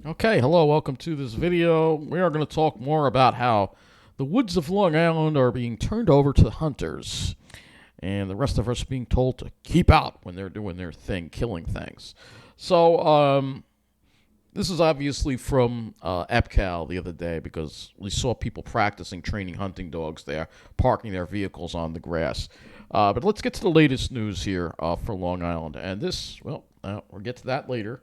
Okay, hello, welcome to this video. We are going to talk more about how the woods of Long Island are being turned over to the hunters, and the rest of us being told to keep out when they're doing their thing, killing things. So, this is obviously from EPCAL the other day because we saw people practicing training hunting dogs there, parking their vehicles on the grass. But let's get to the latest news here for Long Island. And this, we'll get to that later.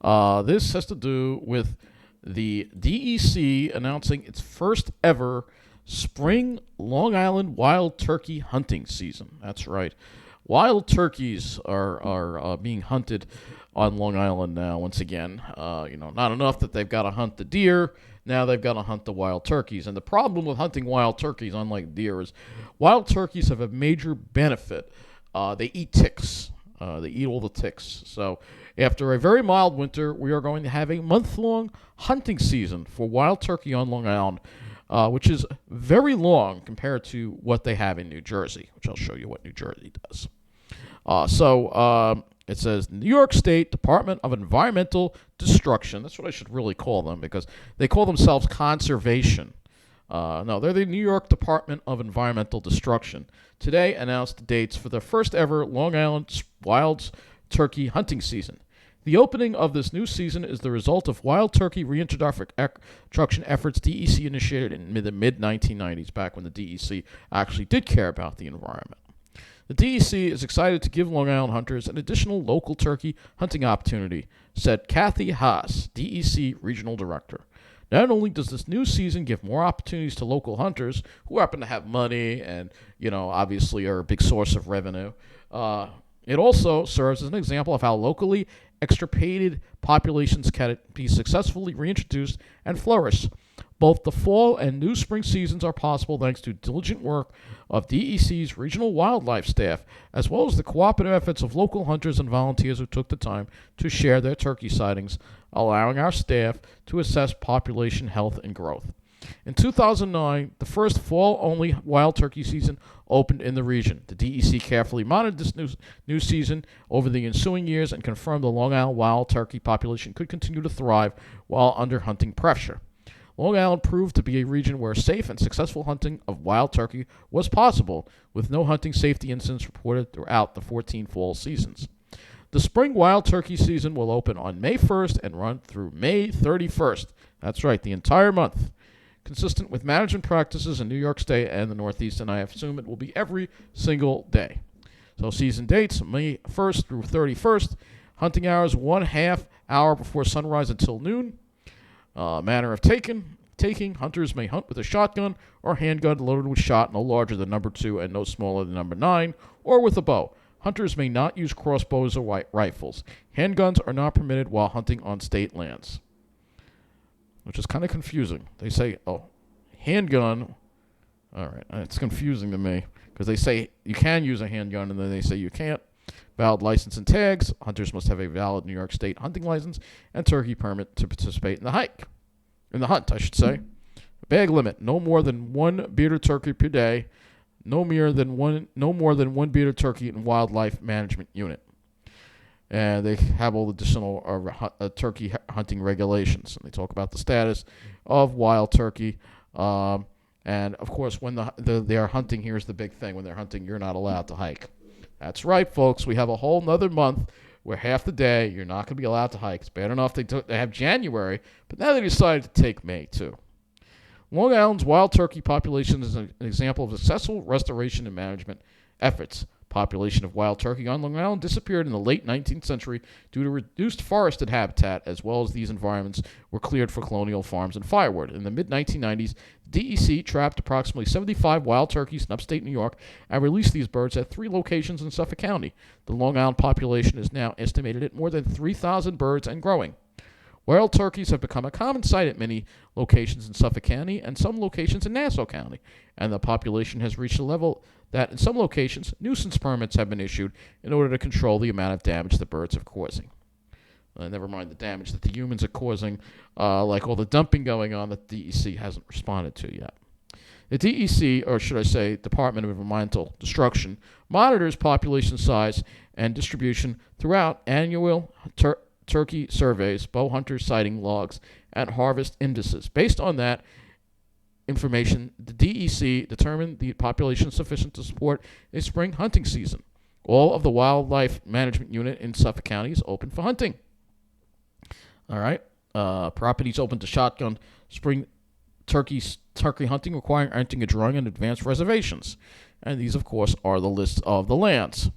This has to do with the DEC announcing its first ever spring Long Island wild turkey hunting season. That's right. Wild turkeys are being hunted on Long Island now once again. Not enough that they've got to hunt the deer. Now they've got to hunt the wild turkeys. And the problem with hunting wild turkeys, unlike deer, is wild turkeys have a major benefit. They eat ticks. They eat all the ticks. So after a very mild winter, we are going to have a month-long hunting season for wild turkey on Long Island, which is very long compared to what they have in New Jersey, which I'll show you what New Jersey does. It says New York State Department of Environmental Destruction. That's what I should really call them because they call themselves conservation. No, they're the New York Department of Environmental Destruction. Today announced the dates for the first ever Long Island wild turkey hunting season. The opening of this new season is the result of wild turkey reintroduction efforts DEC initiated in the mid-1990s, back when the DEC actually did care about the environment. The DEC is excited to give Long Island hunters an additional local turkey hunting opportunity, said Kathy Haas, DEC Regional Director. Not only does this new season give more opportunities to local hunters who happen to have money and, obviously are a big source of revenue, it also serves as an example of how locally extirpated populations can be successfully reintroduced and flourish. Both the fall and new spring seasons are possible thanks to diligent work of DEC's regional wildlife staff, as well as the cooperative efforts of local hunters and volunteers who took the time to share their turkey sightings, allowing our staff to assess population health and growth. In 2009, the first fall-only wild turkey season opened in the region. The DEC carefully monitored this new season over the ensuing years and confirmed the Long Island wild turkey population could continue to thrive while under hunting pressure. Long Island proved to be a region where safe and successful hunting of wild turkey was possible, with no hunting safety incidents reported throughout the 14 fall seasons. The spring wild turkey season will open on May 1st and run through May 31st. That's right, the entire month. Consistent with management practices in New York State and the Northeast, and I assume it will be every single day. So season dates, May 1st through 31st. Hunting hours, 1/2 hour before sunrise until noon. Manner of taking, hunters may hunt with a shotgun or handgun loaded with shot no larger than number 2 and no smaller than number 9, or with a bow. Hunters may not use crossbows or rifles. Handguns are not permitted while hunting on state lands, which is kind of confusing. They say, handgun. All right, it's confusing to me because they say you can use a handgun and then they say you can't. Valid license and tags. Hunters must have a valid New York State hunting license and turkey permit to participate in the hunt, I should say. Bag limit: no more than one bearded turkey per day. No more than one bearded turkey in wildlife management unit. And they have all the additional turkey hunting regulations. And they talk about the status of wild turkey. And of course, when they are hunting, here's the big thing: when they're hunting, you're not allowed to hike. That's right, folks. We have a whole nother month where half the day you're not going to be allowed to hike. It's bad enough they have January, but now they decided to take May too. Long Island's wild turkey population is an example of successful restoration and management efforts. Population of wild turkey on Long Island disappeared in the late 19th century due to reduced forested habitat, as well as these environments were cleared for colonial farms and firewood. In the mid-1990s, DEC trapped approximately 75 wild turkeys in upstate New York and released these birds at 3 locations in Suffolk County. The Long Island population is now estimated at more than 3,000 birds and growing. Wild turkeys have become a common sight at many locations in Suffolk County and some locations in Nassau County, and the population has reached a level that in some locations, nuisance permits have been issued in order to control the amount of damage the birds are causing. Never mind the damage that the humans are causing, like all the dumping going on that the DEC hasn't responded to yet. The DEC, or should I say Department of Environmental Destruction, monitors population size and distribution throughout annual turkey surveys, bow hunter sighting logs, and harvest indices. Based on that information, the DEC determined the population sufficient to support a spring hunting season. All of the wildlife management unit in Suffolk County is open for hunting. All right. Properties open to shotgun spring turkey hunting requiring entering a drawing and advanced reservations. And these, of course, are the lists of the lands.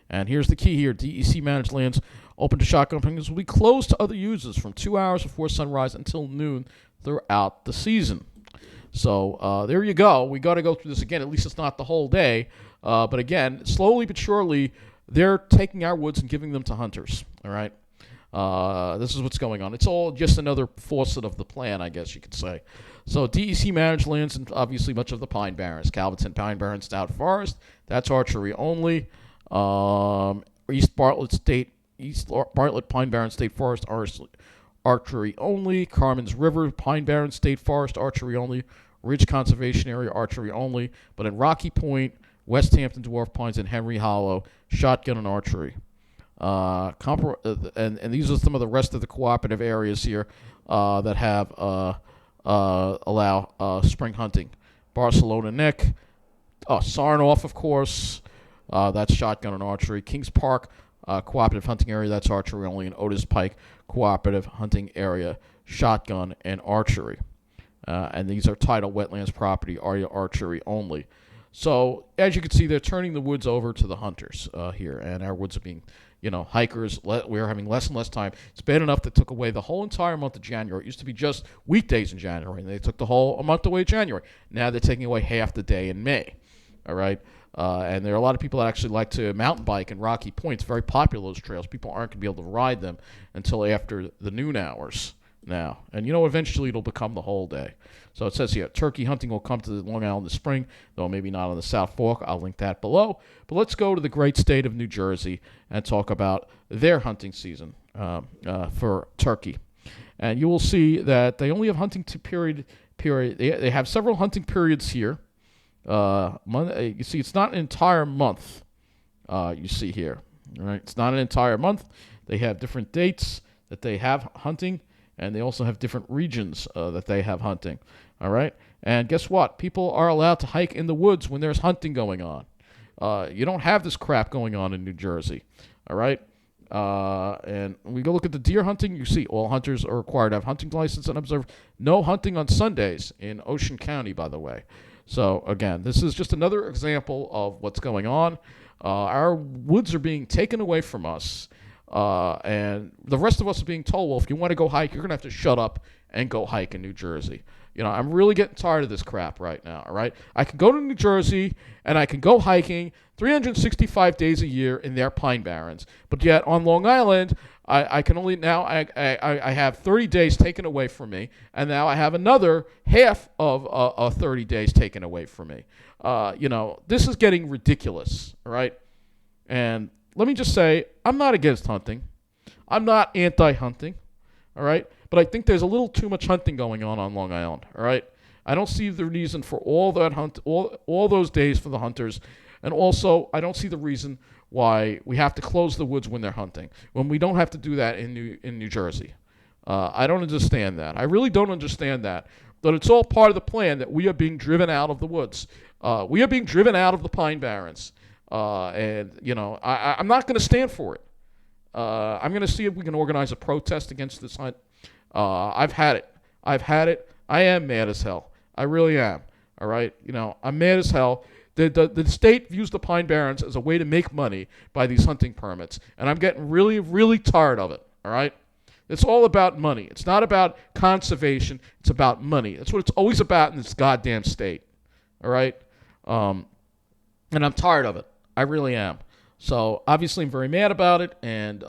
And here's the key here. DEC managed lands open to shotgun hunters will be closed to other users from 2 hours before sunrise until noon throughout the season. So there you go. We got to go through this again. At least it's not the whole day. But again, slowly but surely, they're taking our woods and giving them to hunters. All right. This is what's going on. It's all just another faucet of the plan, I guess you could say. So DEC managed lands and obviously much of the Pine Barrens, Calverton, Pine Barrens, Stout Forest. That's archery only. East Bartlett, Pine Barrens State Forest, archery only. Carmen's River, Pine Barrens State Forest, archery only. Ridge Conservation Area, archery only. But in Rocky Point, West Hampton, Dwarf Pines, and Henry Hollow, shotgun and archery. And these are some of the rest of the cooperative areas here that have allow spring hunting. Barcelona Neck, Sarnoff, of course, that's shotgun and archery. Kings Park cooperative hunting area, that's archery only. And Otis Pike cooperative hunting area, shotgun and archery. And these are tidal wetlands property, archery only. So as you can see, they're turning the woods over to the hunters here, and our woods are being, hikers. We're having less and less time. It's bad enough that took away the whole entire month of January. It used to be just weekdays in January, and they took the whole month away in January. Now they're taking away half the day in May. All right, and there are a lot of people that actually like to mountain bike in Rocky Point. It's very popular, those trails. People aren't going to be able to ride them until after the noon hours now. And eventually it'll become the whole day. So it says here, turkey hunting will come to Long Island this spring, though maybe not on the South Fork. I'll link that below. But let's go to the great state of New Jersey and talk about their hunting season for turkey. And you will see that they only have hunting period. They have several hunting periods here. You see, it's not an entire month. You see here, all right? It's not an entire month. They have different dates that they have hunting, and they also have different regions that they have hunting. All right, and guess what? People are allowed to hike in the woods when there's hunting going on. You don't have this crap going on in New Jersey. All right, and when we go look at the deer hunting, you see all hunters are required to have hunting license and observe no hunting on Sundays in Ocean County, by the way. So again, this is just another example of what's going on. Our woods are being taken away from us. And the rest of us are being told, well, if you want to go hike, you're going to have to shut up and go hike in New Jersey. I'm really getting tired of this crap right now, all right? I can go to New Jersey, and I can go hiking 365 days a year in their Pine Barrens. But yet on Long Island, I can only now, I have 30 days taken away from me, and now I have another half of 30 days taken away from me. This is getting ridiculous, all right? And let me just say, I'm not against hunting. I'm not anti-hunting, all right? But I think there's a little too much hunting going on Long Island, all right? I don't see the reason for all that all those days for the hunters. And also, I don't see the reason why we have to close the woods when they're hunting, when we don't have to do that in New Jersey. I don't understand that. I really don't understand that. But it's all part of the plan that we are being driven out of the woods. We are being driven out of the Pine Barrens. I'm not going to stand for it. I'm going to see if we can organize a protest against this hunt. I've had it. I am mad as hell. I really am. All right. I'm mad as hell. The state views the Pine Barrens as a way to make money by these hunting permits. And I'm getting really, really tired of it. All right. It's all about money. It's not about conservation. It's about money. That's what it's always about in this goddamn state. All right. And I'm tired of it. I really am. So obviously I'm very mad about it, and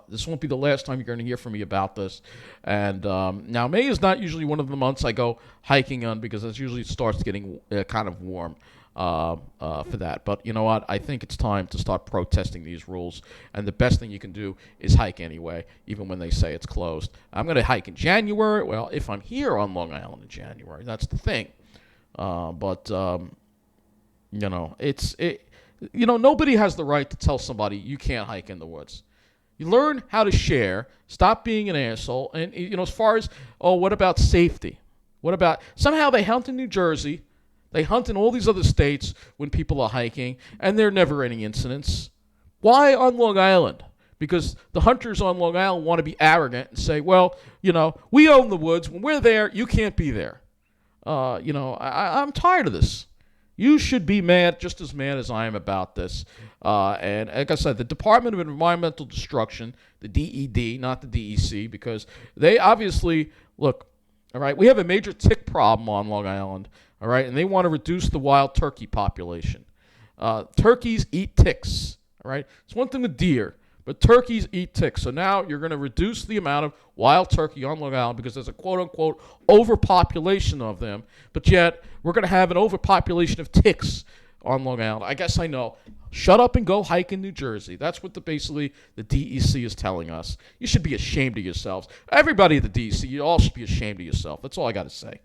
this won't be the last time you're going to hear from me about this. And now May is not usually one of the months I go hiking on because it usually starts getting kind of warm for that. But you know what? I think it's time to start protesting these rules, and the best thing you can do is hike anyway, even when they say it's closed. I'm going to hike in January. Well, if I'm here on Long Island in January, that's the thing. Nobody has the right to tell somebody you can't hike in the woods. You learn how to share. Stop being an asshole. And as far as what about safety? What about somehow they hunt in New Jersey, they hunt in all these other states when people are hiking, and there are never any incidents. Why on Long Island? Because the hunters on Long Island want to be arrogant and say, well, we own the woods. When we're there, you can't be there. I'm tired of this. You should be mad, just as mad as I am about this. And like I said, the Department of Environmental Destruction, the DED, not the DEC, because they obviously, look, all right, we have a major tick problem on Long Island, all right, and they want to reduce the wild turkey population. Turkeys eat ticks, all right? It's one thing with deer, but turkeys eat ticks. So now you're going to reduce the amount of wild turkey on Long Island because there's a quote-unquote overpopulation of them, but yet we're going to have an overpopulation of ticks on Long Island. I guess I know. Shut up and go hike in New Jersey. That's what basically the DEC is telling us. You should be ashamed of yourselves. Everybody at the DEC, you all should be ashamed of yourself. That's all I got to say.